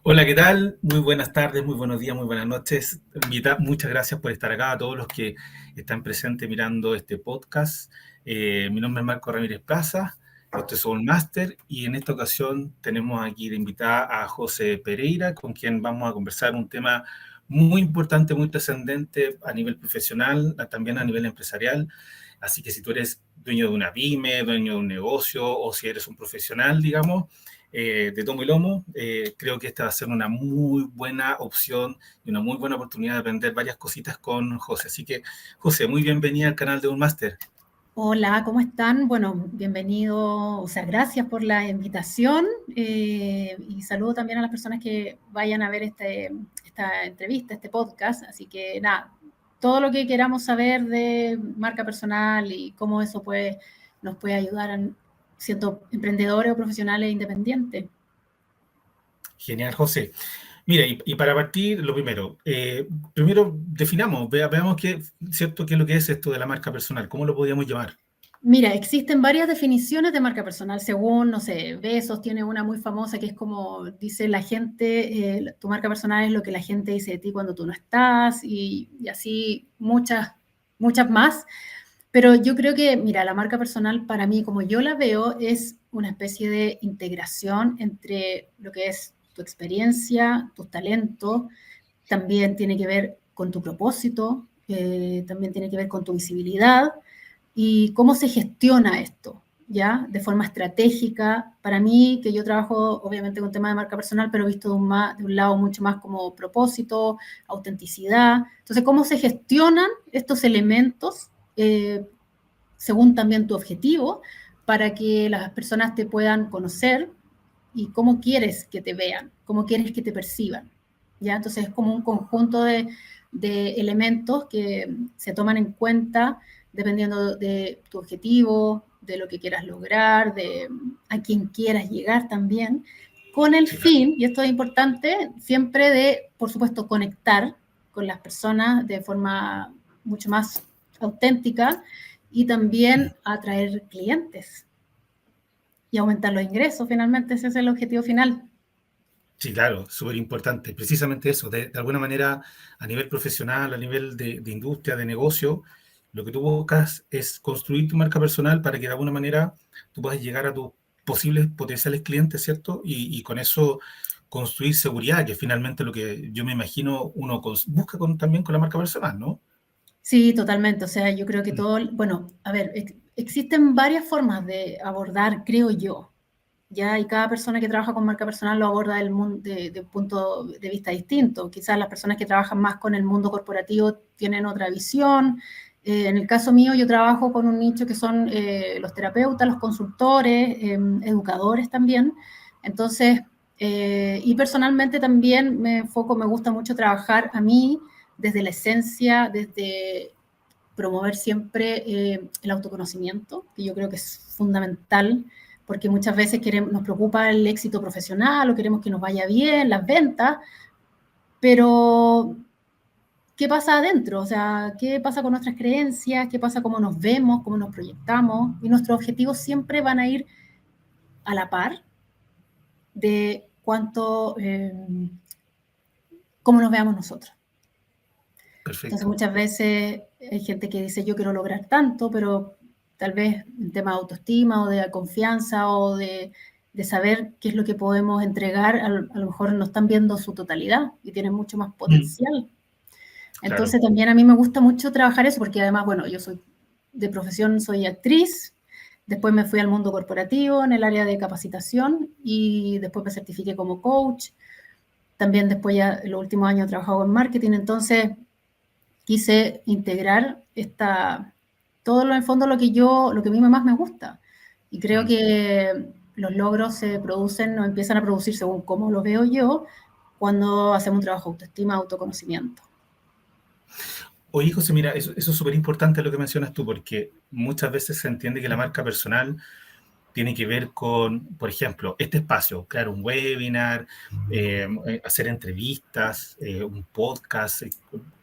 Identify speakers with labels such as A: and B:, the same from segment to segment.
A: Hola, ¿qué tal? Muy buenas tardes, muy buenos días, muy buenas noches. Muchas gracias por estar acá, a todos los que están presentes mirando este podcast. Mi nombre es Marco Ramírez Plaza, esto es Soul Master y en esta ocasión tenemos aquí de invitada a José Pereira, con quien vamos a conversar un tema muy importante, muy trascendente a nivel profesional, también a nivel empresarial. Así que si tú eres dueño de una pyme, dueño de un negocio o si eres un profesional, digamos, de tomo y lomo, creo que esta va a ser una muy buena opción y una muy buena oportunidad de aprender varias cositas con José. Así que, José, muy bienvenida al canal de Un Máster.
B: Hola, ¿cómo están? Bueno, bienvenido, o sea, gracias por la invitación y saludo también a las personas que vayan a ver esta entrevista, este podcast. Así que nada, todo lo que queramos saber de marca personal y cómo eso nos puede ayudar siendo emprendedores o profesionales independientes.
A: Genial, José. Mira, y para partir, lo primero, primero definamos, veamos qué, ¿cierto? ¿Qué es lo que es esto de la marca personal? ¿Cómo lo podríamos llamar?
B: Mira, existen varias definiciones de marca personal, según, no sé, Besos tiene una muy famosa que es como dice la gente, tu marca personal es lo que la gente dice de ti cuando tú no estás, y así muchas más. Pero yo creo que, mira, la marca personal para mí, como yo la veo, es una especie de integración entre lo que es tu experiencia, tus talentos, también tiene que ver con tu propósito, también tiene que ver con tu visibilidad y cómo se gestiona esto, ¿ya? De forma estratégica. Para mí, que yo trabajo obviamente con temas de marca personal, pero visto de un lado mucho más como propósito, autenticidad. Entonces, ¿cómo se gestionan estos elementos según también tu objetivo para que las personas te puedan conocer y cómo quieres que te vean, cómo quieres que te perciban? ¿Ya? Entonces, es como un conjunto de elementos que se toman en cuenta dependiendo de tu objetivo, de lo que quieras lograr, de a quién quieras llegar también, con el
A: Sí, claro.
B: fin, y esto es importante, siempre de, por supuesto, conectar con las personas de forma mucho más auténtica y también atraer clientes y aumentar los ingresos. Finalmente, ese es el objetivo final.
A: Sí, claro, súper importante. Precisamente eso, de alguna manera, a nivel profesional, a nivel de industria, de negocio, lo que tú buscas es construir tu marca personal para que de alguna manera tú puedas llegar a tus posibles potenciales clientes, ¿cierto? Y con eso construir seguridad, que es finalmente lo que yo me imagino uno busca también con la marca personal, ¿no?
B: Sí, totalmente. O sea, yo creo que
A: Mm.
B: todo, bueno, a ver, existen varias formas de abordar, creo yo, ya, y cada persona que trabaja con marca personal lo aborda de un punto de vista distinto. Quizás las personas que trabajan más con el mundo corporativo tienen otra visión. En el caso mío, yo trabajo con un nicho que son los terapeutas, los consultores, educadores también. Entonces, y personalmente también me enfoco, me gusta mucho trabajar a mí desde la esencia, desde promover siempre el autoconocimiento, que yo creo que es fundamental, porque muchas veces nos preocupa el éxito profesional o queremos que nos vaya bien, las ventas, pero ¿qué pasa adentro? O sea, ¿qué pasa con nuestras creencias? ¿Qué pasa cómo nos vemos, cómo nos proyectamos? Y nuestros objetivos siempre van a ir a la par de cómo nos veamos nosotros. Entonces
A: Perfecto.
B: muchas veces hay gente que dice yo quiero lograr tanto, pero tal vez en tema de autoestima o de confianza o de saber qué es lo que podemos entregar, a lo mejor no están viendo su totalidad y tienen mucho más
A: Mm,
B: potencial.
A: claro.
B: Entonces también a mí me gusta mucho trabajar eso porque además, bueno, yo soy de profesión, soy actriz, después me fui al mundo corporativo en el área de capacitación y después me certifiqué como coach. También después ya en los últimos años he trabajado en marketing, entonces quise integrar todo lo en el fondo lo que a mí más me gusta. Y creo
A: Mm.
B: que los logros se producen o empiezan a producir según cómo lo veo yo cuando hacemos un trabajo de autoestima, autoconocimiento.
A: Oye, José, mira, eso es súper importante lo que mencionas tú, porque muchas veces se entiende que la marca personal tiene que ver con, por ejemplo, este espacio, crear un webinar, hacer entrevistas, un podcast,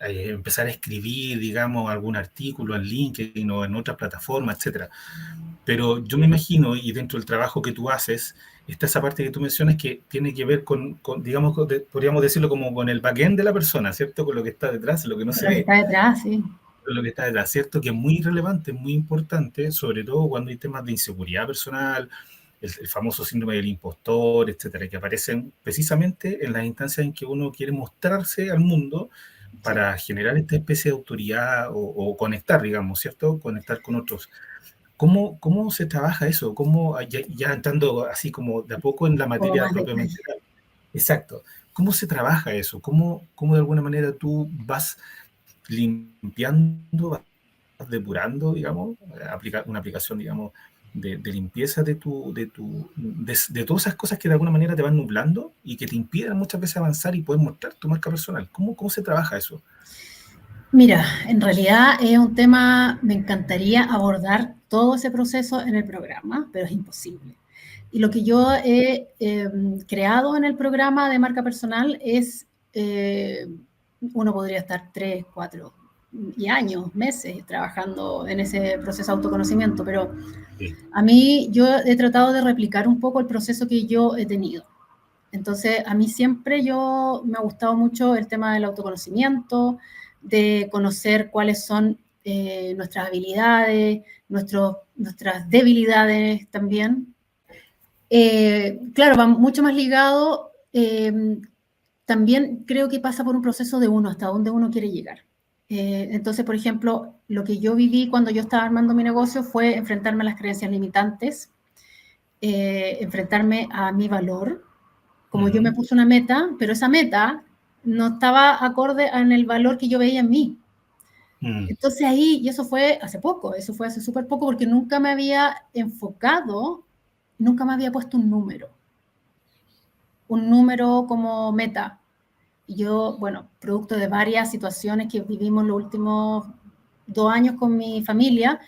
A: empezar a escribir, digamos, algún artículo en LinkedIn o en otras plataformas, etcétera. Pero yo me imagino, y dentro del trabajo que tú haces, está esa parte que tú mencionas que tiene que ver digamos, podríamos decirlo como con el backend de la persona, ¿cierto? Con lo que está detrás, lo que no
B: Con
A: se
B: lo que
A: ve,
B: está detrás, sí.
A: con lo que está detrás, ¿cierto? Que es muy relevante, muy importante, sobre todo cuando hay temas de inseguridad personal, el famoso síndrome del impostor, etcétera, que aparecen precisamente en las instancias en que uno quiere mostrarse al mundo
B: Sí.
A: para generar esta especie de autoridad o conectar, digamos, ¿cierto? Conectar con otros. ¿Cómo se trabaja eso? ¿Cómo, ya entrando así como de a poco en la
B: Un poco
A: materia
B: más
A: propiamente
B: detalle.
A: tal? Exacto. ¿Cómo se trabaja eso? ¿Cómo de alguna manera tú vas limpiando, vas depurando, digamos, una aplicación, digamos, de limpieza de todas esas cosas que de alguna manera te van nublando y que te impiden muchas veces avanzar y poder mostrar tu marca personal? ¿Cómo se trabaja eso?
B: Mira, en realidad es un tema, me encantaría abordar todo ese proceso en el programa, pero es imposible. Y lo que yo he creado en el programa de marca personal es, uno podría estar 3, 4 y años, meses trabajando en ese proceso de autoconocimiento, pero
A: Sí.
B: a mí yo he tratado de replicar un poco el proceso que yo he tenido. Entonces, a mí siempre me ha gustado mucho el tema del autoconocimiento, de conocer cuáles son nuestras habilidades, nuestras debilidades también. Claro, va mucho más ligado, también creo que pasa por un proceso de uno, hasta dónde uno quiere llegar. Entonces, por ejemplo, lo que yo viví cuando yo estaba armando mi negocio fue enfrentarme a las creencias limitantes, enfrentarme a mi valor, como yo me
A: Ujú.
B: puse una meta, pero esa meta no estaba acorde en el valor que yo veía en mí.
A: Mm.
B: Entonces ahí, y eso fue hace poco, eso fue hace súper poco, porque nunca me había enfocado, nunca me había puesto un número como meta. Y yo, bueno, producto de varias situaciones que vivimos los últimos 2 años con mi familia,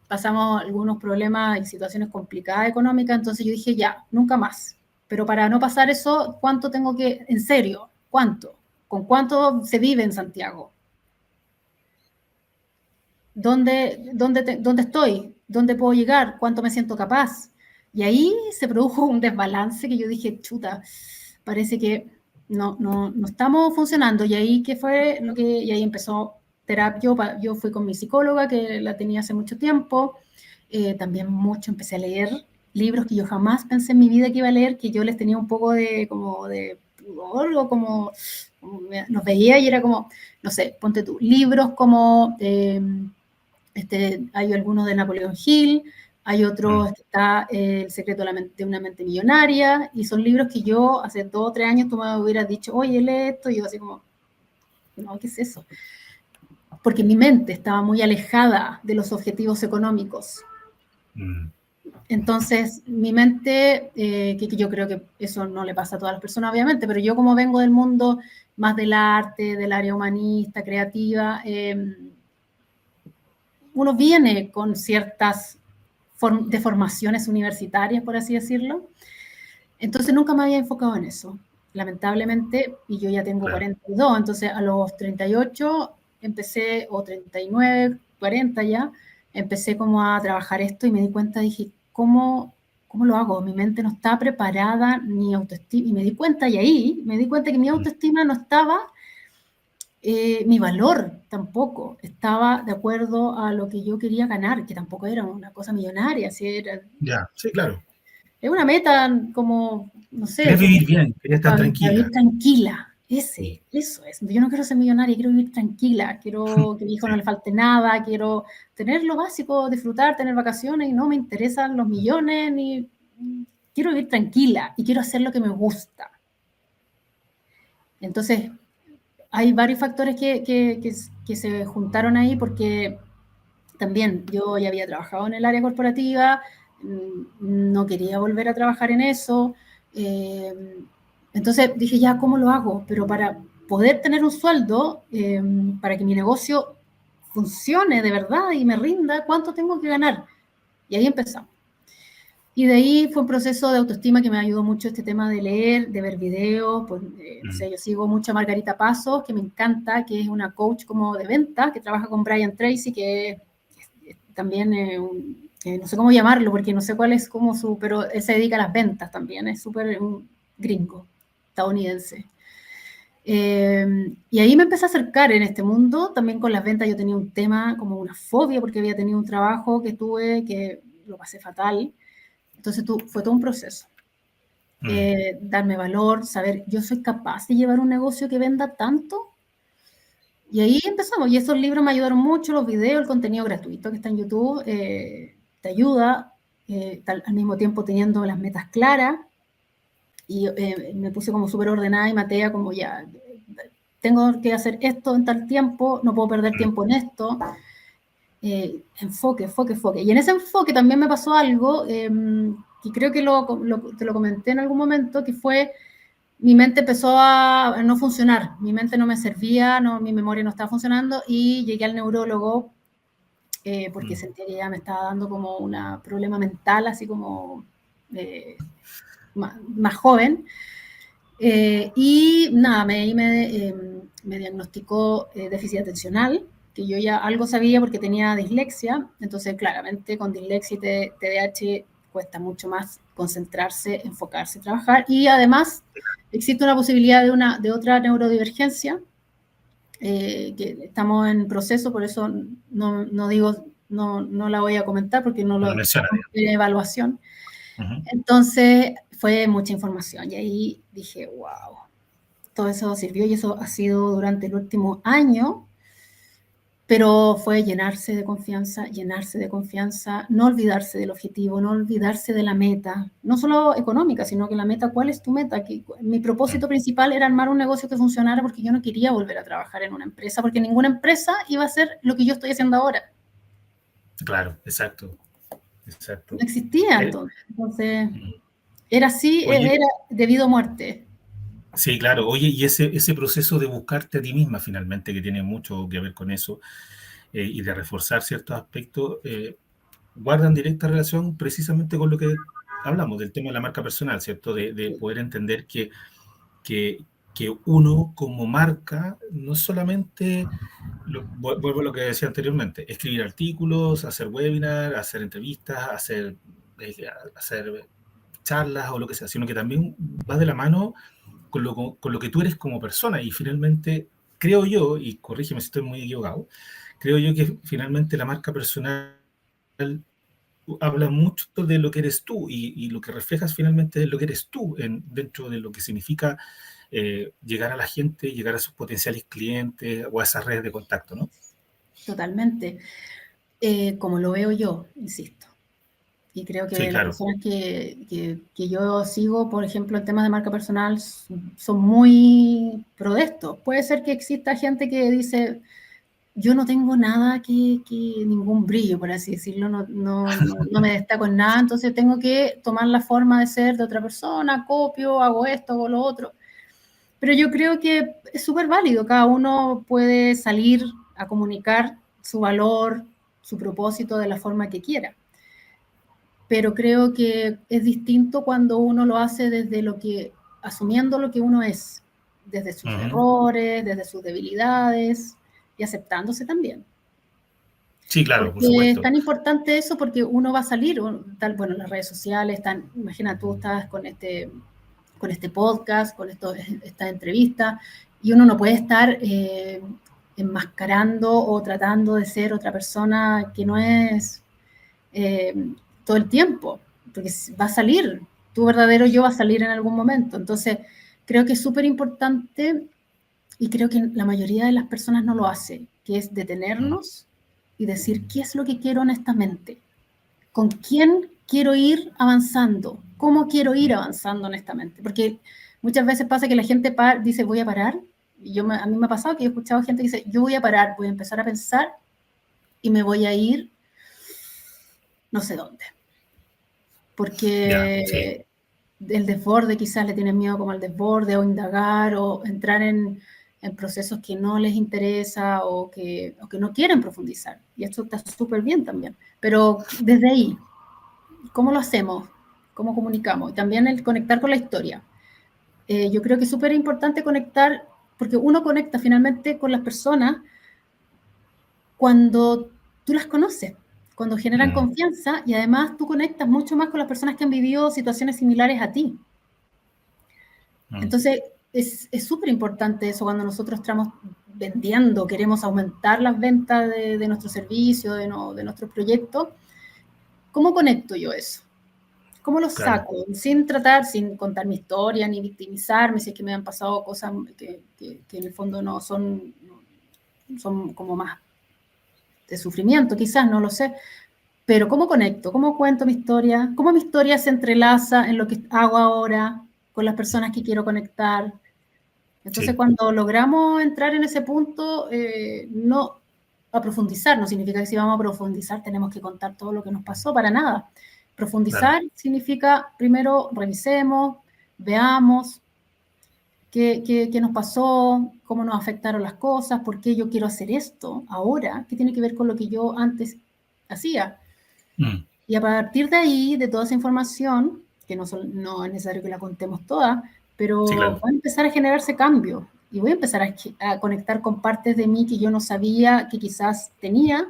B: pasamos algunos problemas y situaciones complicadas económicas, entonces yo dije, ya, nunca más. Pero para no pasar eso, ¿cuánto tengo que, en serio, cuánto? ¿Con cuánto se vive en Santiago? ¿Dónde estoy? ¿Dónde puedo llegar? ¿Cuánto me siento capaz? Y ahí se produjo un desbalance que yo dije, chuta, parece que no estamos funcionando. Y ahí, y ahí empezó terapia. Yo fui con mi psicóloga, que la tenía hace mucho tiempo. También mucho empecé a leer libros que yo jamás pensé en mi vida que iba a leer, que yo les tenía un poco como de pudor, o nos veía y era como, no sé, ponte tú, libros como hay algunos de Napoleón Hill, hay
A: Mm.
B: otros que está El secreto de una mente millonaria, y son libros que yo hace 2 o 3 años tú me hubieras dicho, oye, lee esto, y yo así como, no, ¿qué es eso? Porque mi mente estaba muy alejada de los objetivos económicos.
A: Mm.
B: Entonces, mi mente, que yo creo que eso no le pasa a todas las personas, obviamente, pero yo como vengo del mundo más del arte, del área humanista, creativa, uno viene con ciertas deformaciones universitarias, por así decirlo. Entonces nunca me había enfocado en eso, lamentablemente, y yo ya tengo
A: Claro.
B: 42, entonces a los 38 empecé, o 39, 40 ya, empecé como a trabajar esto y me di cuenta, dije, ¿cómo lo hago? Mi mente no está preparada, ni autoestima, y me di cuenta, y ahí me di cuenta que mi
A: Mm.
B: autoestima no estaba, mi valor tampoco estaba de acuerdo a lo que yo quería ganar, que tampoco era una cosa millonaria,
A: Ya, sí, claro.
B: es una meta como, no sé,
A: Querés
B: como
A: vivir bien, querés estar
B: para vivir
A: tranquila.
B: tranquila.
A: Sí.
B: Eso es. Yo no quiero ser millonaria, quiero vivir tranquila, quiero que a mi hijo no
A: Sí.
B: le falte nada, quiero tener lo básico, disfrutar, tener vacaciones, y no me interesan los millones, ni quiero vivir tranquila y quiero hacer lo que me gusta. Entonces, hay varios factores que se juntaron ahí, porque también yo ya había trabajado en el área corporativa, no quería volver a trabajar en eso. eh, entonces dije, ya, ¿cómo lo hago? Pero para poder tener un sueldo, para que mi negocio funcione de verdad y me rinda, ¿cuánto tengo que ganar? Y ahí empezamos. Y de ahí fue un proceso de autoestima que me ayudó mucho este tema de leer, de ver videos. Pues, no
A: Mm.
B: sé, yo sigo mucho a Margarita Pasos, que me encanta, que es una coach como de venta, que trabaja con Brian Tracy, que también no sé cómo llamarlo, porque no sé cuál es como su, pero él se dedica a las ventas también, es súper gringo, estadounidense. Y ahí me empecé a acercar en este mundo, también con las ventas yo tenía un tema, como una fobia, porque había tenido un trabajo que tuve que lo pasé fatal, entonces fue todo un proceso. Darme valor, saber, yo soy capaz de llevar un negocio que venda tanto, y ahí empezamos, y esos libros me ayudaron mucho, los videos, el contenido gratuito que está en YouTube, te ayuda, al mismo tiempo teniendo las metas claras, y me puse como súper ordenada y matea como ya, tengo que hacer esto en tal tiempo, no puedo perder tiempo en esto, enfoque, enfoque, enfoque. Y en ese enfoque también me pasó algo, y creo que te lo comenté en algún momento, que fue mi mente empezó a no funcionar, mi mente no me servía, mi memoria no estaba funcionando y llegué al neurólogo porque sentía que ya me estaba dando como un problema mental, así como más joven. Y nada, me diagnosticó déficit atencional, que yo ya algo sabía porque tenía dislexia, entonces claramente con dislexia y TDAH cuesta mucho más concentrarse, enfocarse, trabajar, y además existe una posibilidad de otra neurodivergencia, que estamos en proceso, por eso no digo, no la voy a comentar porque no lo
A: menciona.
B: tiene evaluación. Entonces fue mucha información y ahí dije, wow, todo eso sirvió y eso ha sido durante el último año, pero fue llenarse de confianza, no olvidarse del objetivo, no olvidarse de la meta, no solo económica, sino que la meta, ¿cuál es tu meta? Mi propósito principal era armar un negocio que funcionara porque yo no quería volver a trabajar en una empresa, porque ninguna empresa iba a hacer lo que yo estoy haciendo ahora.
A: Claro, exacto.
B: No existía entonces era así,
A: Oye,
B: era debido a muerte.
A: sí, claro. Oye, y ese proceso de buscarte a ti misma finalmente, que tiene mucho que ver con eso, y de reforzar ciertos aspectos, guardan directa relación precisamente con lo que hablamos, del tema de la marca personal, ¿cierto? De poder entender que, que uno como marca no solamente, vuelvo a lo que decía anteriormente, escribir artículos, hacer webinars, hacer entrevistas, eh, hacer charlas o lo que sea, sino que también va de la mano con lo que tú eres como persona. Y finalmente, creo yo, y corrígeme si estoy muy equivocado, creo yo que finalmente la marca personal habla mucho de lo que eres tú y lo que reflejas finalmente es lo que eres tú dentro de lo que significa llegar a la gente, llegar a sus potenciales clientes o a esas redes de contacto, ¿no?
B: Totalmente. Como lo veo yo, insisto. Y creo
A: Sí,
B: que las
A: claro.
B: personas que yo sigo, por ejemplo, en temas de marca personal, son muy pro de esto. Puede ser que exista gente que dice, yo no tengo nada ningún brillo, por así decirlo, no me destaco en nada, entonces tengo que tomar la forma de ser de otra persona, copio, hago esto, hago lo otro. Pero yo creo que es súper válido, cada uno puede salir a comunicar su valor, su propósito de la forma que quiera. Pero creo que es distinto cuando uno lo hace asumiendo lo que uno es, desde sus errores, desde sus debilidades y aceptándose también.
A: Sí, claro, por
B: Porque es
A: supuesto.
B: tan importante eso porque uno va a salir, bueno, las redes sociales imagina, tú estás con este podcast, esta entrevista, y uno no puede estar enmascarando o tratando de ser otra persona que no es eh, todo el tiempo, porque va a salir, tu verdadero yo va a salir en algún momento. Entonces, creo que es súper importante y creo que la mayoría de las personas no lo hace, que es detenernos y decir qué es lo que quiero honestamente, con quién quiero ir avanzando, cómo quiero ir avanzando honestamente, porque muchas veces pasa que la gente dice voy a parar, y a mí me ha pasado que he escuchado gente que dice yo voy a parar, voy a empezar a pensar y me voy a ir no sé dónde,
A: Ya, sí.
B: porque el desborde quizás le tienen miedo como al desborde o indagar o entrar en procesos que no les interesa o que no quieren profundizar. Y esto está súper bien también. Pero desde ahí, ¿cómo lo hacemos? ¿Cómo comunicamos? Y también el conectar con la historia. Yo creo que es súper importante conectar, porque uno conecta finalmente con las personas cuando tú las conoces, cuando generan confianza y además tú conectas mucho más con las personas que han vivido situaciones similares a ti. Entonces, es súper importante eso cuando nosotros estamos vendiendo, queremos aumentar las ventas de nuestro servicio, de nuestros proyectos. ¿Cómo conecto yo eso? ¿Cómo lo saco? Sin contar mi historia, ni victimizarme, si es que me han pasado cosas que en el fondo no son como más de sufrimiento, quizás, no lo sé. Pero ¿cómo conecto? ¿Cómo cuento mi historia? ¿Cómo mi historia se entrelaza en lo que hago ahora con las personas que quiero conectar? Entonces, cuando logramos entrar en ese punto, no a profundizar, no significa que si vamos a profundizar tenemos que contar todo lo que nos pasó, para nada. Profundizar significa, primero, revisemos, veamos qué nos pasó, cómo nos afectaron las cosas, por qué yo quiero hacer esto ahora, qué tiene que ver con lo que yo antes hacía. Y a partir de ahí, de toda esa información, que no es necesario que la contemos toda, pero va a empezar a generarse cambio y voy a empezar a conectar con partes de mí que yo no sabía que quizás tenía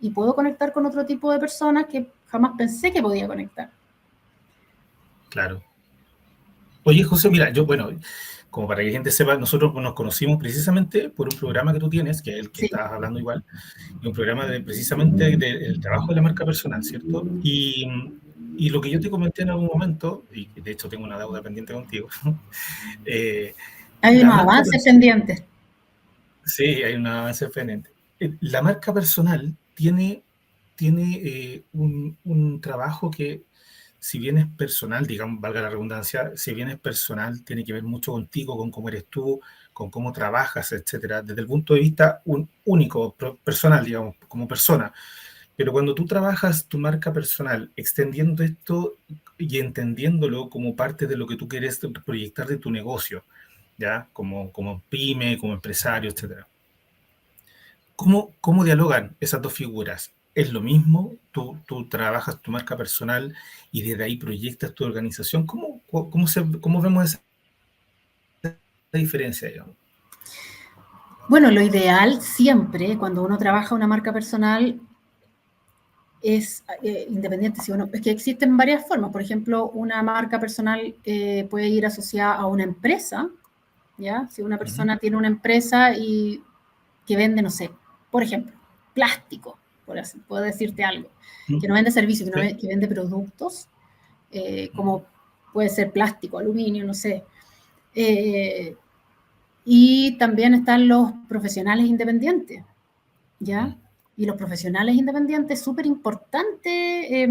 B: y puedo conectar con otro tipo de personas que jamás pensé que podía conectar.
A: Claro. Oye, José, mira, como para que la gente sepa, nosotros nos conocimos precisamente por un programa que tú tienes, que es el que estabas hablando igual, un programa precisamente del trabajo de la marca personal, ¿cierto? Y lo que yo te comenté en algún momento, y de hecho tengo una deuda pendiente contigo.
B: Hay unos avances pendientes.
A: Sí, hay un avance pendiente. La marca personal tiene un trabajo que, si bien es personal, digamos, valga la redundancia, si bien es personal, tiene que ver mucho contigo, con cómo eres tú, con cómo trabajas, etcétera, desde el punto de vista único, personal, digamos, como persona. Pero cuando tú trabajas tu marca personal, extendiendo esto y entendiéndolo como parte de lo que tú quieres proyectar de tu negocio, ¿ya? Como pyme, como empresario, etcétera. ¿Cómo dialogan esas dos figuras? ¿Es lo mismo? ¿Tú trabajas tu marca personal y desde ahí proyectas tu organización? ¿Cómo vemos esa diferencia, digamos?
B: Bueno, lo ideal siempre, cuando uno trabaja una marca personal, es independiente. Es que existen varias formas. Por ejemplo, una marca personal puede ir asociada a una empresa, ¿ya? Si una persona tiene una empresa y que vende, no sé, por ejemplo, plástico, puedo decirte algo, que no vende servicios, que vende productos, como puede ser plástico, aluminio, no sé. Y también están los profesionales independientes, ¿ya? Y los profesionales independientes es súper importante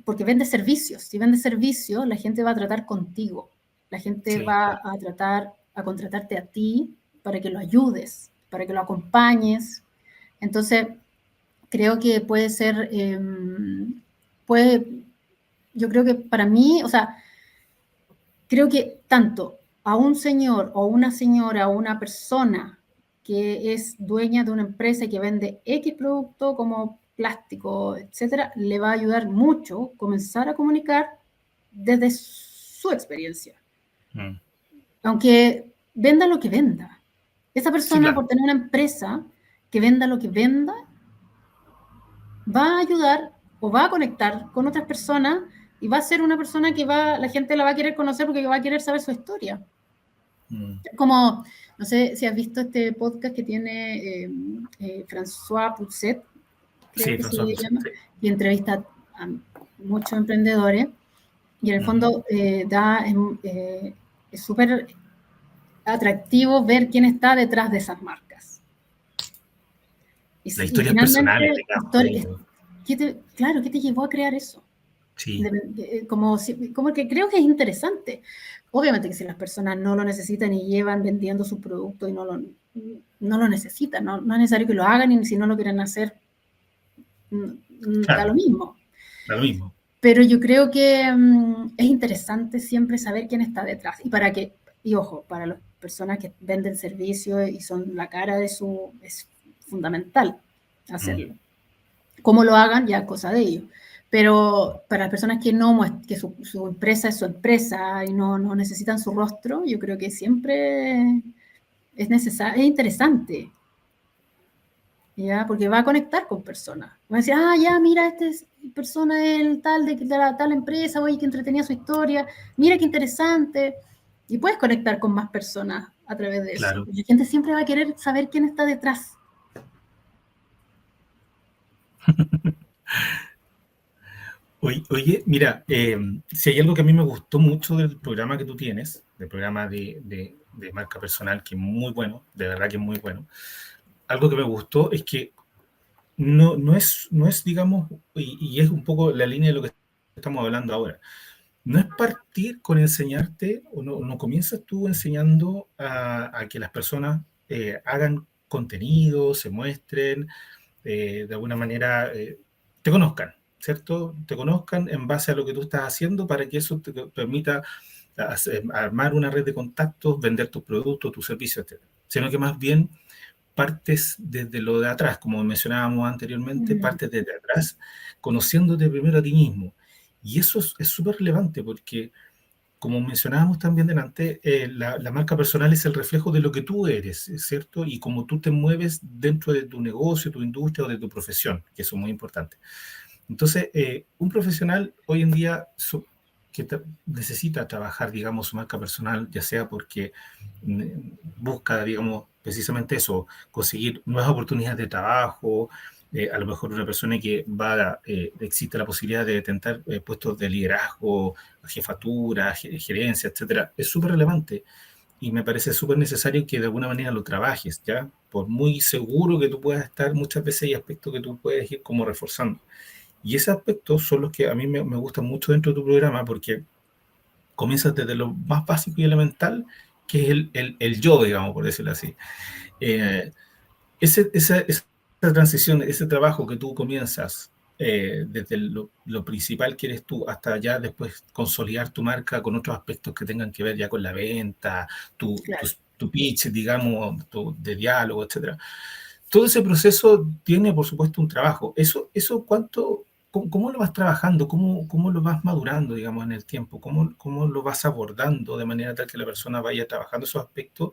B: porque vende servicios. Si vende servicios, la gente va a tratar contigo. La gente va a tratar a contratarte a ti para que lo ayudes, para que lo acompañes. Entonces, creo que puede ser, yo creo que para mí, o sea, creo que tanto a un señor o una señora o una persona que es dueña de una empresa y que vende X producto como plástico, etcétera, le va a ayudar mucho comenzar a comunicar desde su experiencia. Aunque venda lo que venda. Esa persona, por tener una empresa que venda lo que venda, va a ayudar o va a conectar con otras personas y va a ser una persona que la gente la va a querer conocer porque va a querer saber su historia. Como, no sé si has visto este podcast que tiene François Pousset, creo que se llama, y entrevista a muchos emprendedores, y en el fondo es súper atractivo ver quién está detrás de esas marcas.
A: Las historias personales, digamos.
B: Claro, ¿qué te llevó a crear eso?
A: Sí.
B: Como que creo que es interesante. Obviamente que si las personas no lo necesitan y llevan vendiendo su producto y no lo necesitan, no es necesario que lo hagan, y si no lo quieren hacer, da lo mismo.
A: Da lo mismo.
B: Pero yo creo que es interesante siempre saber quién está detrás. Y ojo, para las personas que venden servicios y son la cara de es fundamental hacerlo. Cómo lo hagan, ya cosa de ellos. Pero para las personas que su empresa es su empresa y no necesitan su rostro, yo creo que siempre es interesante. ¿ya? Porque va a conectar con personas. Va a decir, ah, ya, mira, persona es el tal de la tal empresa, oye, que entretenía su historia, mira qué interesante. Y puedes conectar con más personas a través de eso.
A: Claro.
B: Y la gente siempre va a querer saber quién está detrás.
A: Oye, mira, si hay algo que a mí me gustó mucho del programa que tú tienes, del programa de marca personal, que es muy bueno, de verdad que es muy bueno, algo que me gustó es que no es, digamos, y es un poco la línea de lo que estamos hablando ahora. No es partir con enseñarte, o no comienzas tú enseñando a que las personas hagan contenido, se muestren, de alguna manera te conozcan, ¿cierto? Te conozcan en base a lo que tú estás haciendo para que eso te permita armar una red de contactos, vender tus productos, tus servicios, etc. Sino que más bien partes desde lo de atrás, como mencionábamos anteriormente, partes desde atrás, conociéndote primero a ti mismo. Y eso es súper relevante porque, como mencionábamos también delante, la marca personal es el reflejo de lo que tú eres, ¿cierto? Y cómo tú te mueves dentro de tu negocio, tu industria o de tu profesión, que eso es muy importante. Entonces, un profesional hoy en día necesita trabajar, digamos, su marca personal, ya sea porque mm, busca, digamos, precisamente eso, conseguir nuevas oportunidades de trabajo, a lo mejor una persona que existe la posibilidad de tentar puestos de liderazgo, jefatura, gerencia, etcétera, es súper relevante y me parece súper necesario que de alguna manera lo trabajes, ¿ya? Por muy seguro que tú puedas estar, muchas veces hay aspectos que tú puedes ir como reforzando. Y esos aspectos son los que a mí me gustan mucho dentro de tu programa porque comienzas desde lo más básico y elemental, que es el yo, digamos, por decirlo así. Eh, esa transición, ese trabajo que tú comienzas desde lo principal que eres tú hasta ya después consolidar tu marca con otros aspectos que tengan que ver ya con la venta,
B: Claro.
A: tu pitch, digamos, de diálogo, etcétera. Todo ese proceso tiene, por supuesto, un trabajo. Eso ¿cómo lo vas trabajando? ¿Cómo lo vas madurando, digamos, en el tiempo? ¿Cómo lo vas abordando de manera tal que la persona vaya trabajando esos aspectos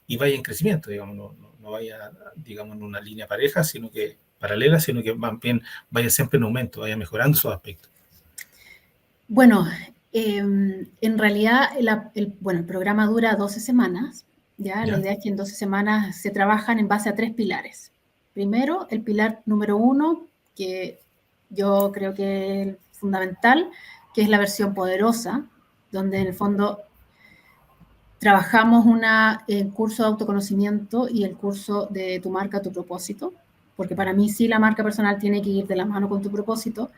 A: y vaya en crecimiento, digamos, no vaya, digamos, en una línea pareja, sino que paralela, sino que más bien vaya siempre en aumento, vaya mejorando esos aspectos?
B: Bueno, en realidad el programa dura 12 semanas, ¿ya? La
A: ¿Ya?
B: idea es que en 12 semanas se trabajan en base a 3 pilares. Primero, el pilar número 1, que yo creo que es fundamental, que es la versión poderosa, donde en el fondo trabajamos el curso de autoconocimiento y el curso de tu marca, tu propósito, porque para mí sí la marca personal tiene que ir de la mano con tu propósito.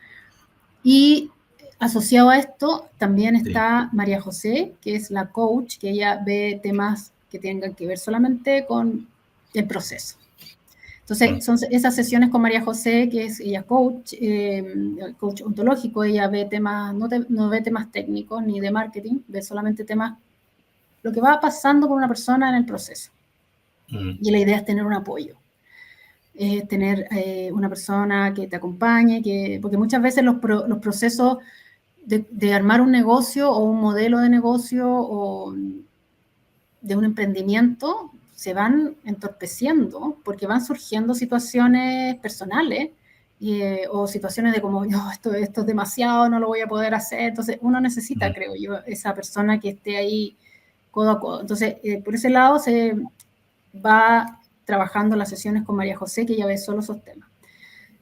B: Y asociado a esto también
A: Sí.
B: está María José, que es la coach, que ella ve temas que tengan que ver solamente con el proceso.
A: Mm.
B: Entonces, son esas sesiones con María José, que es ella coach, coach ontológico, ella ve temas, no ve temas técnicos ni de marketing, ve solamente temas, lo que va pasando con una persona en el proceso.
A: Mm.
B: Y la idea es tener un apoyo, tener una persona que te acompañe, porque muchas veces los procesos de armar un negocio o un modelo de negocio o de un emprendimiento se van entorpeciendo porque van surgiendo situaciones personales o situaciones de como, no, esto es demasiado, no lo voy a poder hacer. Entonces uno necesita,
A: Mm.
B: creo yo, esa persona que esté ahí codo a codo. Entonces, por ese lado se va trabajando las sesiones con María José, que ella ve solo esos temas.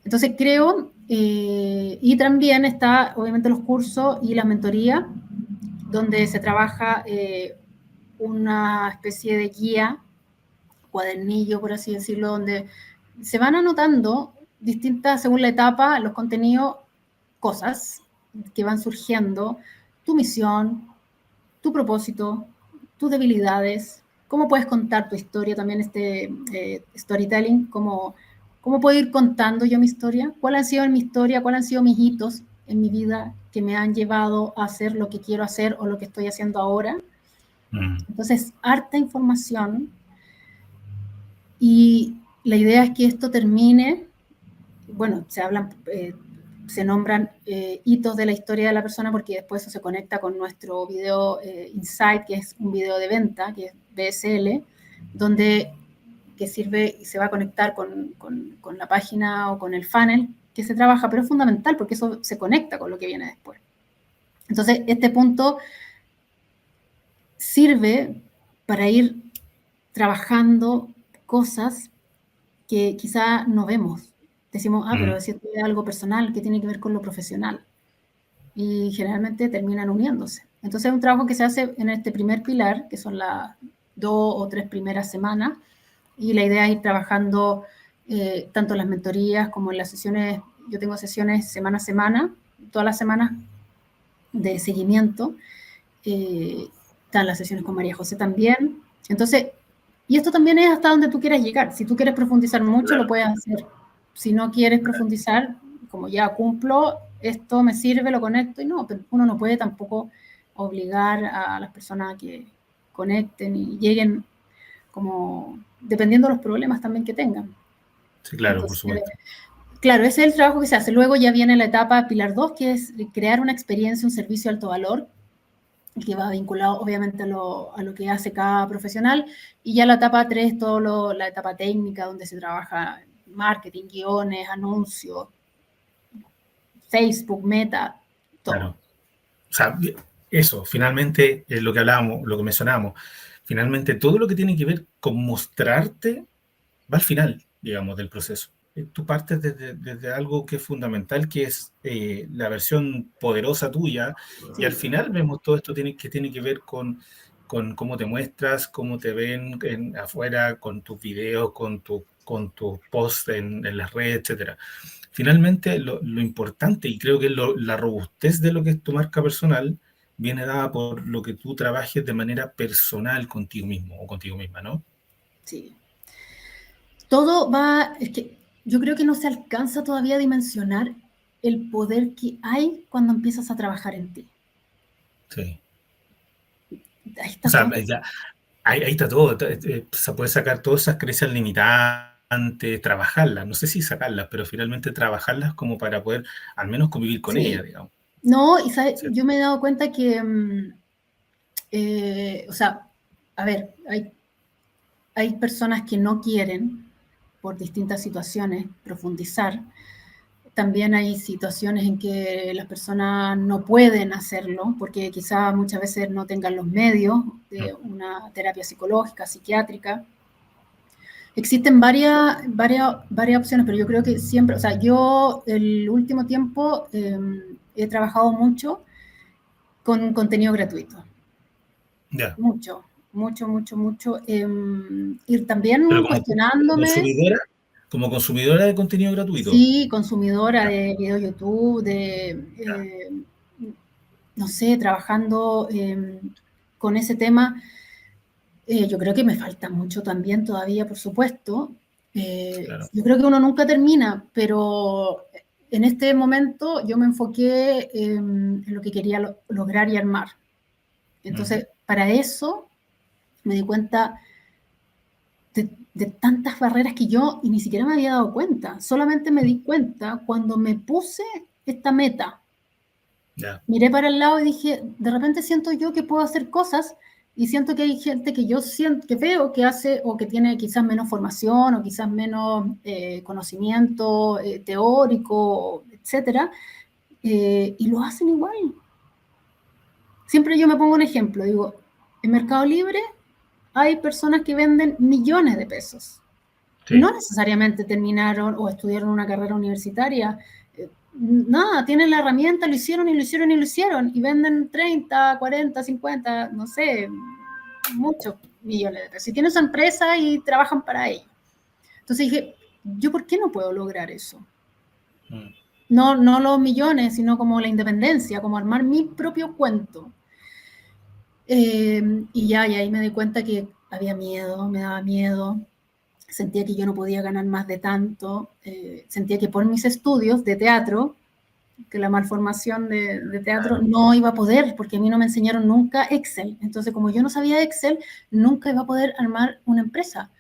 B: Entonces creo, y también está obviamente los cursos y la mentoría, donde se trabaja una especie de guía, cuadernillo, por así decirlo, donde se van anotando distintas, según la etapa, los contenidos, cosas que van surgiendo, tu misión, tu propósito, tus debilidades, cómo puedes contar tu historia, también storytelling, cómo puedo ir contando yo mi historia, cuál han sido en mi historia, cuáles han sido mis hitos en mi vida que me han llevado a hacer lo que quiero hacer o lo que estoy haciendo ahora.
A: Mm.
B: Entonces, harta información y la idea es que esto termine, bueno, se nombran hitos de la historia de la persona porque después eso se conecta con nuestro video Insight, que es un video de venta, que es BSL, donde que sirve y se va a conectar con la página o con el funnel que se trabaja, pero es fundamental porque eso se conecta con lo que viene después. Entonces, este punto sirve para ir trabajando cosas que quizá no vemos. Decimos, pero si esto es algo personal, que tiene que ver con lo profesional. Y generalmente terminan uniéndose. Entonces es un trabajo que se hace en este primer pilar, que son las 2 o 3 primeras semanas, y la idea es ir trabajando tanto en las mentorías como en las sesiones. Yo tengo sesiones semana a semana, todas las semanas de seguimiento. Están las sesiones con María José también. Entonces, y esto también es hasta donde tú quieras llegar. Si tú quieres profundizar mucho, claro, lo puedes hacer. Si no quieres profundizar, como ya cumplo, esto me sirve, lo conecto, y no, pero uno no puede tampoco obligar a las personas a que conecten y lleguen como, dependiendo de los problemas también que tengan.
A: Sí, claro. Entonces, por supuesto.
B: Claro, ese es el trabajo que se hace. Luego ya viene la etapa pilar 2, que es crear una experiencia, un servicio de alto valor, que va vinculado obviamente a lo que hace cada profesional, y ya la etapa 3, la etapa técnica, donde se trabaja marketing, guiones, anuncios, Facebook, Meta, todo.
A: Claro. O sea, eso, finalmente, es lo que hablábamos, lo que mencionábamos, finalmente todo lo que tiene que ver con mostrarte va al final, digamos, del proceso. Tú partes desde algo que es fundamental, que es la versión poderosa tuya, sí, y al final vemos todo esto que tiene que ver con cómo te muestras, cómo te ven afuera, con tus videos, con tus posts en las redes, etcétera. Finalmente, lo importante, y creo que la robustez de lo que es tu marca personal, viene dada por lo que tú trabajes de manera personal contigo mismo o contigo misma, ¿no?
B: Sí. Todo va, es que yo creo que no se alcanza todavía a dimensionar el poder que hay cuando empiezas a trabajar en ti.
A: Sí.
B: Ahí está,
A: o sea,
B: todo.
A: Ahí está todo. Se puede sacar todas esas creencias limitantes, trabajarlas. No sé si sacarlas, pero finalmente trabajarlas como para poder al menos convivir con
B: sí,
A: ellas, digamos.
B: No, y ¿sabes?
A: ¿Sí?
B: Yo me he dado cuenta que, o sea, a ver, hay personas que no quieren, por distintas situaciones, profundizar. También hay situaciones en que las personas no pueden hacerlo, porque quizá muchas veces no tengan los medios de una terapia psicológica, psiquiátrica. Existen varias opciones, pero yo creo que siempre, o sea, yo el último tiempo he trabajado mucho con contenido gratuito.
A: Ya.
B: Mucho. Y también
A: Pero
B: cuestionándome.
A: Como consumidora de contenido gratuito.
B: Sí, consumidora de video YouTube, no sé, trabajando con ese tema. Yo creo que me falta mucho también todavía, por supuesto.
A: Claro.
B: Yo creo que uno nunca termina, pero en este momento yo me enfoqué en lo que quería lograr y armar. Entonces, para eso me di cuenta de tantas barreras que yo ni siquiera me había dado cuenta. Solamente me di cuenta cuando me puse esta meta.
A: Ya.
B: Miré para el lado y dije, de repente siento yo que puedo hacer cosas, y siento que hay gente que yo siento, que veo que hace, o que tiene quizás menos formación o quizás menos conocimiento teórico, etcétera, y lo hacen igual. Siempre yo me pongo un ejemplo, digo, en Mercado Libre hay personas que venden millones de pesos. Sí. No necesariamente terminaron o estudiaron una carrera universitaria. Nada, tienen la herramienta, lo hicieron y venden 30, 40, 50, no sé, muchos millones de pesos. Y tienen su empresa y trabajan para ello. Entonces dije, ¿yo por qué no puedo lograr eso? No los millones, sino como la independencia, como armar mi propio cuento. Y ahí me di cuenta que había miedo, me daba miedo. Sentía que yo no podía ganar más de tanto, sentía que por mis estudios de teatro, que la malformación de teatro, no iba a poder, porque a mí no me enseñaron nunca Excel. Entonces, como yo no sabía Excel, nunca iba a poder armar una empresa.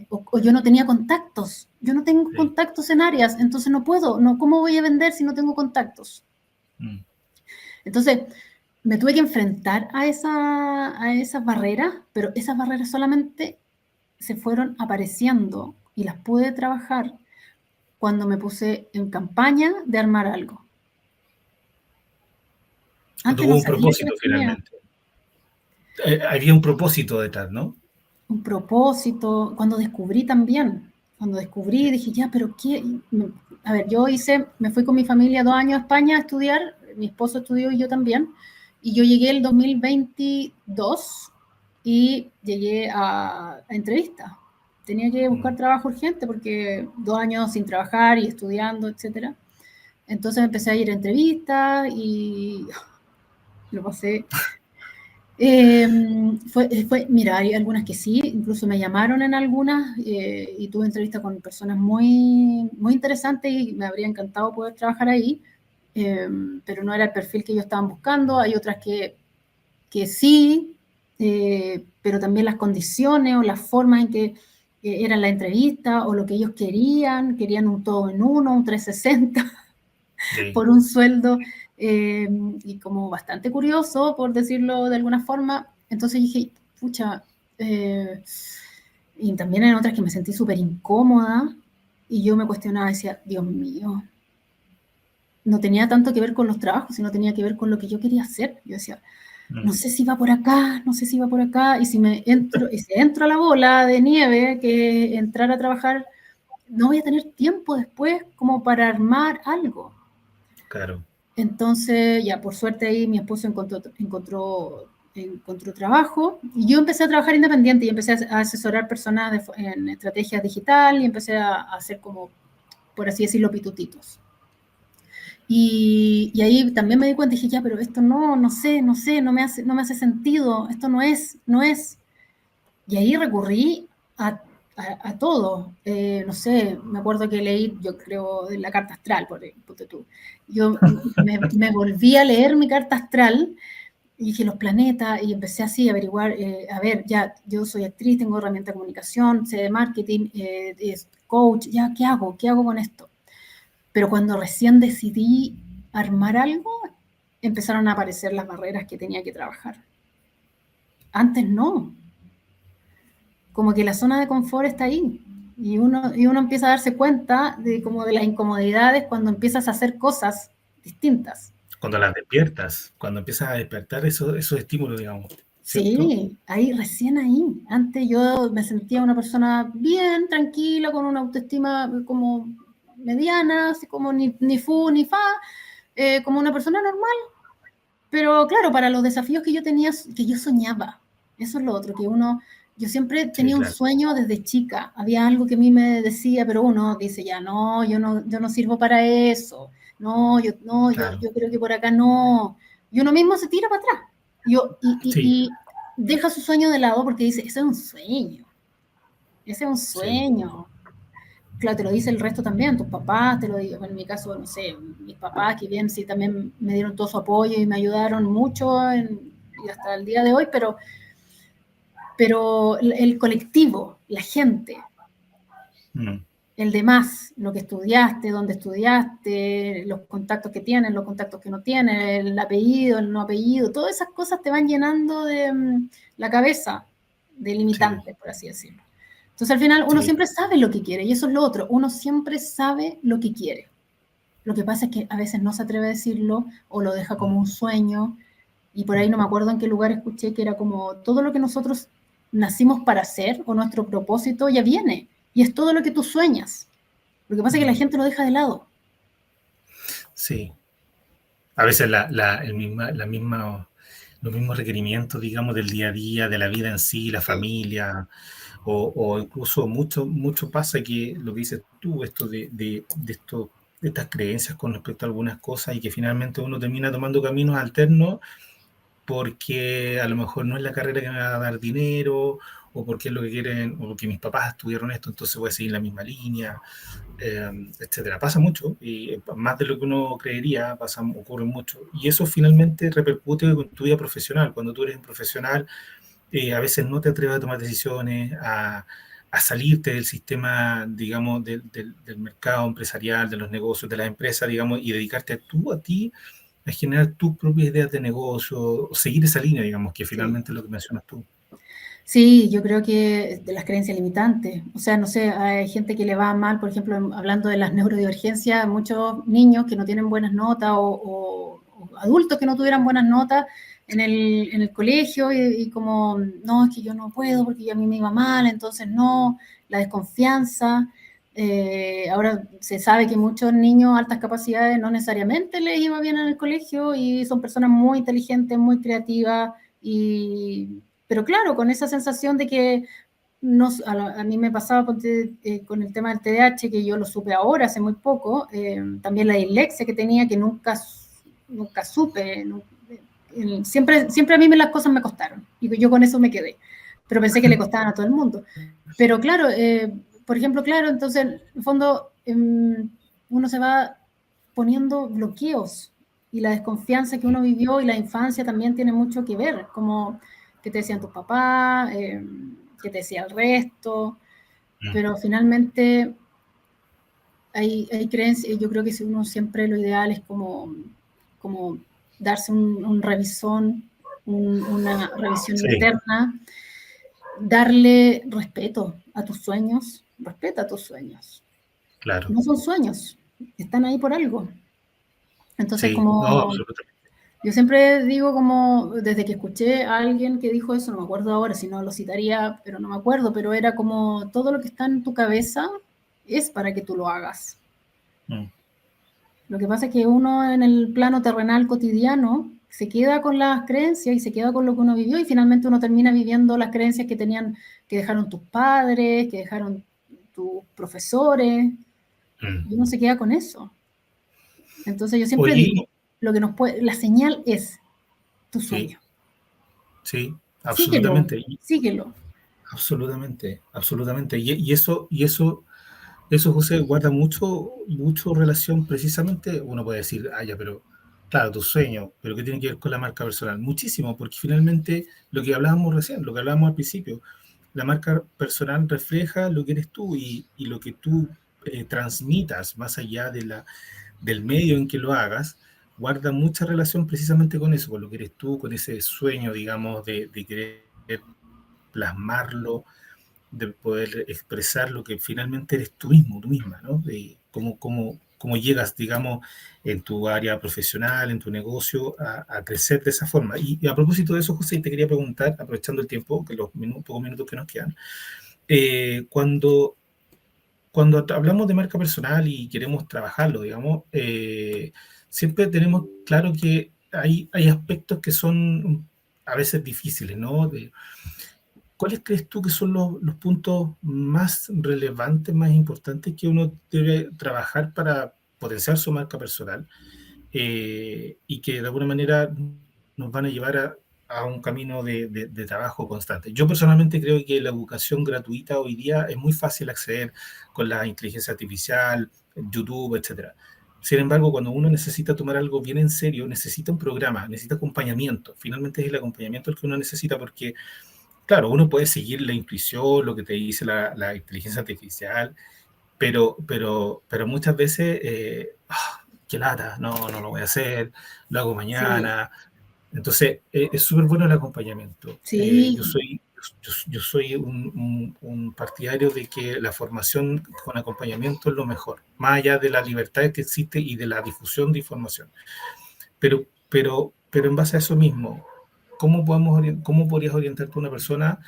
B: O yo no tenía contactos. Yo no tengo contactos en áreas, entonces no puedo. ¿Cómo voy a vender si no tengo contactos? Entonces, me tuve que enfrentar a esas barreras, pero esas barreras solamente se fueron apareciendo y las pude trabajar cuando me puse en campaña de armar algo.
A: Cuando
B: Antes
A: hubo
B: no
A: un
B: sabía que
A: propósito
B: las tenía.
A: finalmente. Había un propósito detrás, ¿no?
B: Un propósito, cuando descubrí,
A: Sí.
B: dije, ya, pero qué, a ver, me fui con mi familia 2 años a España a estudiar, mi esposo estudió y yo también, y yo llegué el 2022 y llegué a entrevista. Tenía que buscar trabajo urgente porque 2 años sin trabajar y estudiando, etcétera. Entonces empecé a ir a entrevistas y lo pasé. Mira, hay algunas que sí, incluso me llamaron en algunas y tuve entrevistas con personas muy, muy interesantes y me habría encantado poder trabajar ahí, pero no era el perfil que ellos estaban buscando. Hay otras que sí, pero también las condiciones o las formas en que era la entrevista o lo que ellos querían un todo en uno, un 360
A: Sí.
B: por un sueldo y como bastante curioso, por decirlo de alguna forma. Entonces dije, pucha, y también en otras que me sentí súper incómoda y yo me cuestionaba, decía, Dios mío, no tenía tanto que ver con los trabajos, sino tenía que ver con lo que yo quería hacer. Yo decía, no sé si va por acá, no sé si va por acá, y si entro a la bola de nieve, que entrar a trabajar, no voy a tener tiempo después como para armar algo.
A: Claro.
B: Entonces, ya por suerte ahí mi esposo encontró trabajo y yo empecé a trabajar independiente y empecé a asesorar personas en estrategias digital y empecé a hacer como, por así decirlo, pitutitos. Y ahí también me di cuenta y dije, ya, pero esto no sé, no me hace sentido, esto no es. Y ahí recurrí a todo. No sé, me acuerdo que leí, yo creo, la carta astral, ponte tú. Yo me volví a leer mi carta astral y dije los planetas y empecé así a averiguar, a ver, ya, yo soy actriz, tengo herramienta de comunicación, sé de marketing, coach, ya, ¿qué hago? ¿Qué hago con esto? Pero cuando recién decidí armar algo, empezaron a aparecer las barreras que tenía que trabajar. Antes no, como que la zona de confort está ahí. Y uno empieza a darse cuenta de como de las incomodidades cuando empiezas a hacer cosas distintas.
A: Cuando las despiertas, cuando empiezas a despertar esos estímulos, digamos, ¿cierto?
B: Sí, ahí, recién ahí. Antes yo me sentía una persona bien, tranquila, con una autoestima como mediana, así como ni fu ni fa, como una persona normal. Pero claro, para los desafíos que yo tenía, que yo soñaba, eso es lo otro, yo siempre
A: Sí,
B: tenía un
A: claro.
B: sueño desde chica, había algo que a mí me decía, pero uno dice ya, no, yo no sirvo para eso, no,
A: Claro.
B: yo creo que por acá no, y uno mismo se tira para atrás,
A: Sí,
B: y deja su sueño de lado porque dice, ese es un
A: sí.
B: sueño, claro, te lo dice el resto también, tus papás, te lo digo, en mi caso, no sé, mis papás, que bien sí también me dieron todo su apoyo y me ayudaron mucho y hasta el día de hoy, pero el colectivo, la gente,
A: Mm.
B: el demás, lo que estudiaste, dónde estudiaste, los contactos que tienes, los contactos que no tienes, el apellido, el no apellido, todas esas cosas te van llenando de la cabeza de
A: Sí,
B: limitantes, por así decirlo. Entonces al final uno
A: sí.
B: siempre sabe lo que quiere y eso es lo otro, uno siempre sabe lo que quiere. Lo que pasa es que a veces no se atreve a decirlo o lo deja como un sueño y por ahí no me acuerdo en qué lugar escuché que era como todo lo que nosotros nacimos para hacer o nuestro propósito ya viene y es todo lo que tú sueñas. Lo que pasa es que la
A: Mm.
B: gente lo deja de lado.
A: Sí. A veces los mismos requerimientos, digamos, del día a día, de la vida en sí, la familia, o incluso mucho pasa que lo que dices tú, esto de estas creencias con respecto a algunas cosas y que finalmente uno termina tomando caminos alternos porque a lo mejor no es la carrera que me va a dar dinero, o porque es lo que quieren, o porque mis papás estudiaron esto, entonces voy a seguir la misma línea, etcétera. Pasa mucho, y más de lo que uno creería, ocurre mucho. Y eso finalmente repercute en tu vida profesional. Cuando tú eres un profesional, a veces no te atreves a tomar decisiones, a salirte del sistema, digamos, del mercado empresarial, de los negocios, de las empresas, digamos, y dedicarte a ti, a generar tus propias ideas de negocio, o seguir esa línea, digamos, que
B: Sí.
A: finalmente es lo que mencionas tú.
B: Sí, yo creo que de las creencias limitantes. O sea, no sé, hay gente que le va mal, por ejemplo, hablando de las neurodivergencias, muchos niños que no tienen buenas notas o adultos que no tuvieran buenas notas en el colegio y como, no, es que yo no puedo porque a mí me iba mal, entonces no, la desconfianza. Ahora se sabe que muchos niños altas capacidades no necesariamente les iba bien en el colegio y son personas muy inteligentes, muy creativas y pero claro, con esa sensación de que no, a mí me pasaba con el tema del TDAH, que yo lo supe ahora, hace muy poco, también la dislexia que tenía, que nunca supe, siempre a mí las cosas me costaron, y yo con eso me quedé, pero pensé que le costaban a todo el mundo. Pero claro, por ejemplo, claro, entonces, en el fondo, uno se va poniendo bloqueos y la desconfianza que uno vivió y la infancia también tiene mucho que ver, como que te decían tus papás, que te decía el resto, pero finalmente hay creencias, yo creo que si uno siempre lo ideal es como darse un revisón, una revisión
A: Sí,
B: interna, darle respeto a tus sueños, respeta tus sueños.
A: claro.
B: No son sueños, están ahí por algo. Entonces,
A: Sí, no,
B: como
A: absolutamente.
B: yo siempre digo como, desde que escuché a alguien que dijo eso, no me acuerdo ahora, si no lo citaría, pero no me acuerdo, pero era como todo lo que está en tu cabeza es para que tú lo hagas.
A: Mm.
B: Lo que pasa es que uno en el plano terrenal cotidiano se queda con las creencias y se queda con lo que uno vivió y finalmente uno termina viviendo las creencias que dejaron tus padres, que dejaron tus profesores,
A: Mm.
B: y uno se queda con eso. Entonces yo siempre
A: Oye,
B: digo, lo que nos puede, la señal es tu
A: sí,
B: sueño.
A: sí,
B: Síguelo,
A: absolutamente,
B: síguelo.
A: absolutamente, absolutamente. Eso, José, guarda mucho relación precisamente, uno puede decir, ah, ya, pero claro, tu sueño, pero ¿qué tiene que ver con la marca personal? Muchísimo, porque finalmente lo que hablábamos recién, lo que hablábamos al principio, la marca personal refleja lo que eres tú y lo que tú transmitas más allá del medio en que lo hagas, guarda mucha relación precisamente con eso, con lo que eres tú, con ese sueño, digamos, de querer plasmarlo, de poder expresar lo que finalmente eres tú mismo, tú misma, ¿no? De cómo llegas, digamos, en tu área profesional, en tu negocio, a crecer de esa forma. Y a propósito de eso, José, te quería preguntar, aprovechando el tiempo, que los pocos minutos que nos quedan, eh, cuando, cuando hablamos de marca personal y queremos trabajarlo, digamos, siempre tenemos claro que hay aspectos que son a veces difíciles, ¿no? ¿Cuáles crees tú que son los puntos más relevantes, más importantes que uno debe trabajar para potenciar su marca personal y que de alguna manera nos van a llevar a un camino de trabajo constante? Yo personalmente creo que la educación gratuita hoy día es muy fácil acceder con la inteligencia artificial, YouTube, etcétera. Sin embargo, cuando uno necesita tomar algo bien en serio, necesita un programa, necesita acompañamiento. Finalmente es el acompañamiento el que uno necesita porque claro, uno puede seguir la intuición, lo que te dice la inteligencia artificial, pero muchas veces, qué lata, no lo voy a hacer, lo hago
B: Sí,
A: mañana. Entonces, es súper bueno el acompañamiento.
B: sí,
A: Yo soy un partidario de que la formación con acompañamiento es lo mejor, más allá de la libertad que existe y de la difusión de información. Pero en base a eso mismo, ¿cómo podrías orientarte a una persona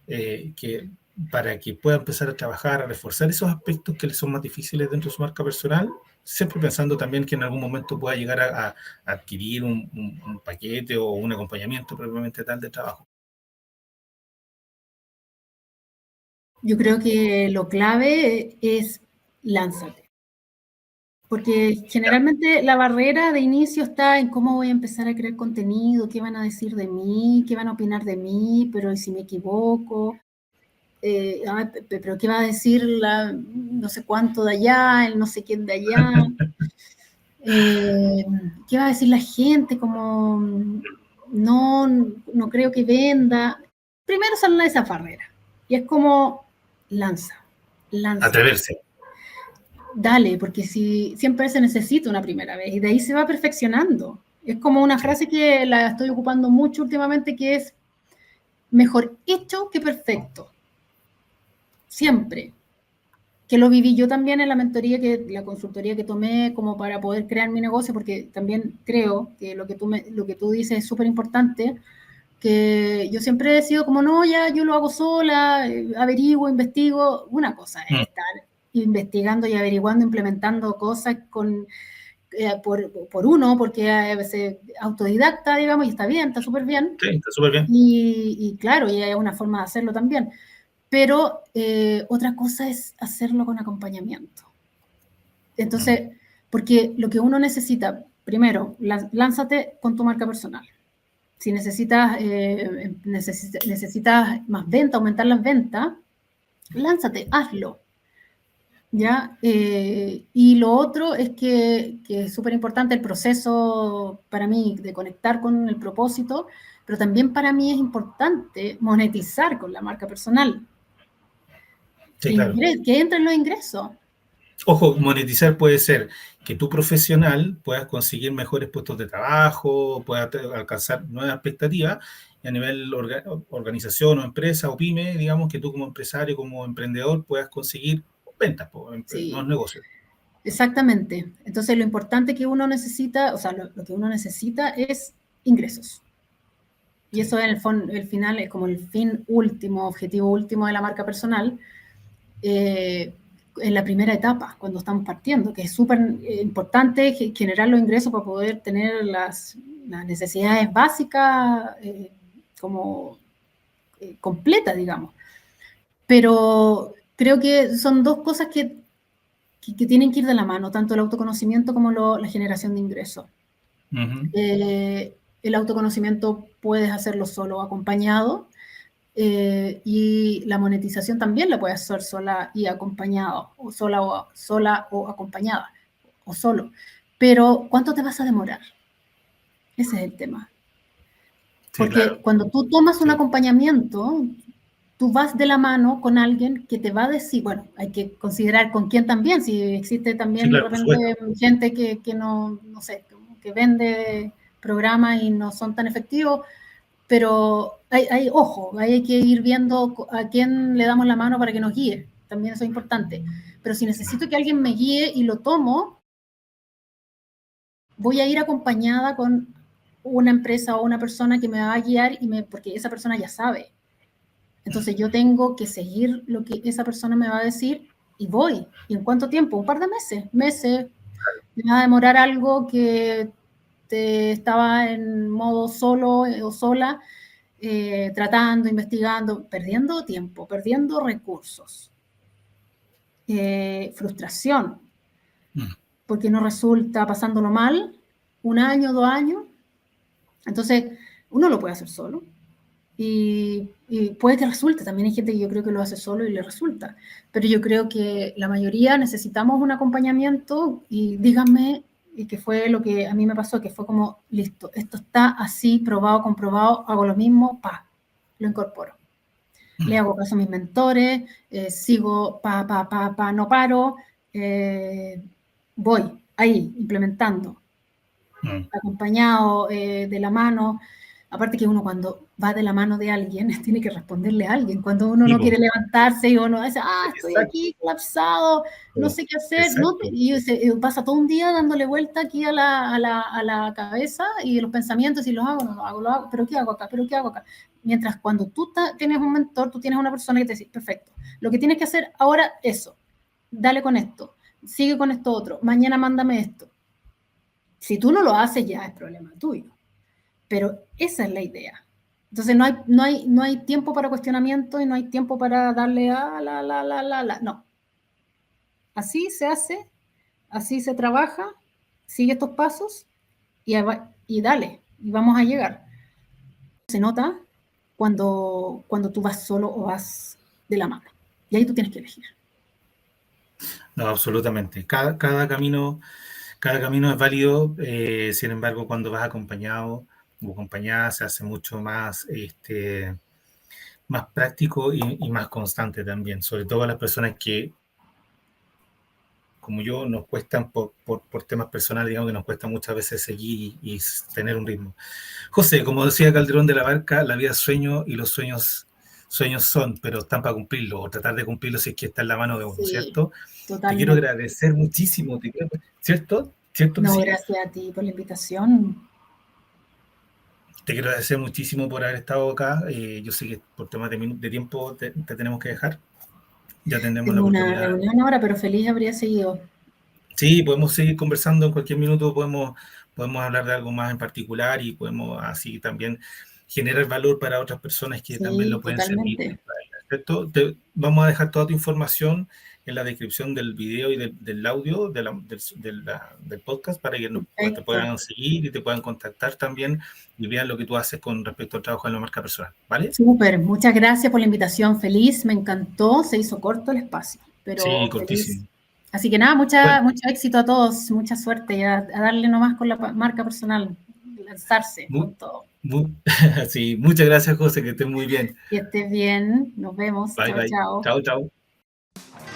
A: que para que pueda empezar a trabajar, a reforzar esos aspectos que le son más difíciles dentro de su marca personal, siempre pensando también que en algún momento pueda llegar a adquirir un paquete o un acompañamiento propiamente tal de trabajo?
B: yo creo que lo clave es lánzate. Porque
A: Ya.
B: generalmente la barrera de inicio está en cómo voy a empezar a crear contenido, qué van a decir de mí, qué van a opinar de mí, pero ¿y si me equivoco? Pero ¿qué va a decir la no sé cuánto de allá, el no sé quién de allá? Eh, ¿Qué va a decir la gente? Como no creo que venda. Primero salen de esa barrera. Y es como lanza, lánzate.
A: Atreverse.
B: Dale, porque si siempre se necesita una primera vez y de ahí se va perfeccionando. Es como una
A: Sí.
B: frase que la estoy ocupando mucho últimamente que es mejor hecho que perfecto. Siempre. Que lo viví yo también en la mentoría, la consultoría que tomé como para poder crear mi negocio, porque también creo que lo que tú dices es súper importante, que yo siempre he sido como, no, ya yo lo hago sola, averiguo, investigo. Una cosa es estar investigando y averiguando, implementando cosas por uno, porque a veces autodidacta, digamos, y está bien, está súper bien.
A: Sí, está súper bien.
B: Y claro, y hay una forma de hacerlo también. Pero otra cosa es hacerlo con acompañamiento. Entonces, porque lo que uno necesita, primero, lánzate con tu marca personal. Si necesitas más venta, aumentar las ventas, lánzate, hazlo. ¿Ya? Y lo otro es que es súper importante el proceso para mí de conectar con el propósito, pero también para mí es importante monetizar con la marca personal,
A: Sí, claro.
B: que entren los ingresos.
A: Ojo, monetizar puede ser que tu profesional puedas conseguir mejores puestos de trabajo, puedas alcanzar nuevas expectativas y a nivel organización o empresa o pyme, digamos que tú como empresario, como emprendedor puedas conseguir ventas, nuevos
B: Sí,
A: negocios.
B: exactamente. Entonces lo importante que uno necesita, o sea, lo que uno necesita es ingresos. Y
A: Sí.
B: eso en el final es como el fin último, objetivo último de la marca personal, en la primera etapa, cuando estamos partiendo, que es súper importante generar los ingresos para poder tener las necesidades básicas como completas, digamos. Pero creo que son dos cosas que tienen que ir de la mano, tanto el autoconocimiento como la generación de ingresos.
A: Uh-huh.
B: El autoconocimiento puedes hacerlo solo o acompañado, y la monetización también la puedes hacer sola y acompañado, o sola o acompañada, o solo. Pero, ¿cuánto te vas a demorar? Ese es el tema.
A: Sí,
B: Porque
A: claro.
B: cuando tú tomas un
A: Sí.
B: acompañamiento, tú vas de la mano con alguien que te va a decir, bueno, hay que considerar con quién también, si existe
A: Sí,
B: también de
A: claro, por supuesto.
B: repente gente que no sé, que vende programas y no son tan efectivos, pero ojo, hay que ir viendo a quién le damos la mano para que nos guíe, también eso es importante. Pero si necesito que alguien me guíe y lo tomo, voy a ir acompañada con una empresa o una persona que me va a guiar porque esa persona ya sabe. Entonces yo tengo que seguir lo que esa persona me va a decir y voy. ¿Y en cuánto tiempo? Un par de meses. Me va a demorar algo que te estaba en modo solo o sola, tratando, investigando, perdiendo tiempo, perdiendo recursos, frustración, porque no resulta, pasándolo mal, 1 año, 2 años. Entonces, uno lo puede hacer solo. Y puede que resulte, también hay gente que yo creo que lo hace solo y le resulta, pero yo creo que la mayoría necesitamos un acompañamiento y díganme, y que fue lo que a mí me pasó, que fue como, listo, esto está así, probado, comprobado, hago lo mismo, lo incorporo. Le hago caso a mis mentores, sigo, no paro, voy ahí, implementando, acompañado, de la mano. Aparte que uno cuando va de la mano de alguien tiene que responderle a alguien. Cuando uno no quiere levantarse y uno dice, estoy
A: Exacto.
B: aquí colapsado, no sé qué hacer, ¿no?
A: Exacto.
B: Y se pasa todo un día dándole vuelta aquí a la cabeza y los pensamientos, y los hago, no lo hago, pero ¿qué hago acá? ¿Pero qué hago acá? Mientras cuando tú tienes un mentor, tú tienes una persona que te dice, perfecto, lo que tienes que hacer ahora, eso, dale con esto, sigue con esto otro, mañana mándame esto. Si tú no lo haces, ya es problema tuyo. Pero esa es la idea. Entonces no hay tiempo para cuestionamiento y no hay tiempo para darle No. Así se hace, así se trabaja, sigue estos pasos y dale, y vamos a llegar. Se nota cuando tú vas solo o vas de la mano. Y ahí tú tienes que elegir.
A: No, absolutamente. Cada camino es válido, sin embargo, cuando vas acompañado o acompañada se hace mucho más, más práctico y más constante también, sobre todo a las personas que como yo nos cuestan por temas personales, digamos que nos cuesta muchas veces seguir y tener un ritmo. José, como decía Calderón de la Barca, la vida es sueño y los sueños son, pero están para cumplirlo o tratar de cumplirlo si es que está en la mano de uno,
B: Sí,
A: ¿cierto? Te quiero
B: totalmente.
A: agradecer muchísimo, ¿cierto? ¿Cierto que
B: No,
A: sí?
B: gracias a ti por la invitación.
A: Te quiero agradecer muchísimo por haber estado acá. Yo sé que por temas de tiempo te tenemos que dejar. Ya tendremos la
B: Tengo una
A: oportunidad.
B: reunión ahora, pero feliz habría seguido.
A: Sí, podemos seguir conversando en cualquier minuto, podemos hablar de algo más en particular y podemos así también generar valor para otras personas que también
B: Sí,
A: lo pueden servir.
B: totalmente.
A: ¿Cierto? Vamos a dejar toda tu información en la descripción del video y del audio del podcast para que te
B: Perfecto.
A: puedan seguir y te puedan contactar también y vean lo que tú haces con respecto al trabajo en la marca personal, ¿vale?
B: Súper, muchas gracias por la invitación. Feliz, me encantó. Se hizo corto el espacio,
A: Sí,
B: pero feliz.
A: cortísimo.
B: Así que nada,
A: Bueno,
B: mucho éxito a todos, mucha suerte y a darle nomás con la marca personal, lanzarse
A: mu-
B: con todo.
A: sí, muchas gracias, José, que estés muy bien.
B: Que estés bien, nos vemos.
A: Bye,
B: Chao,
A: bye.
B: chao.
A: Chao, chao.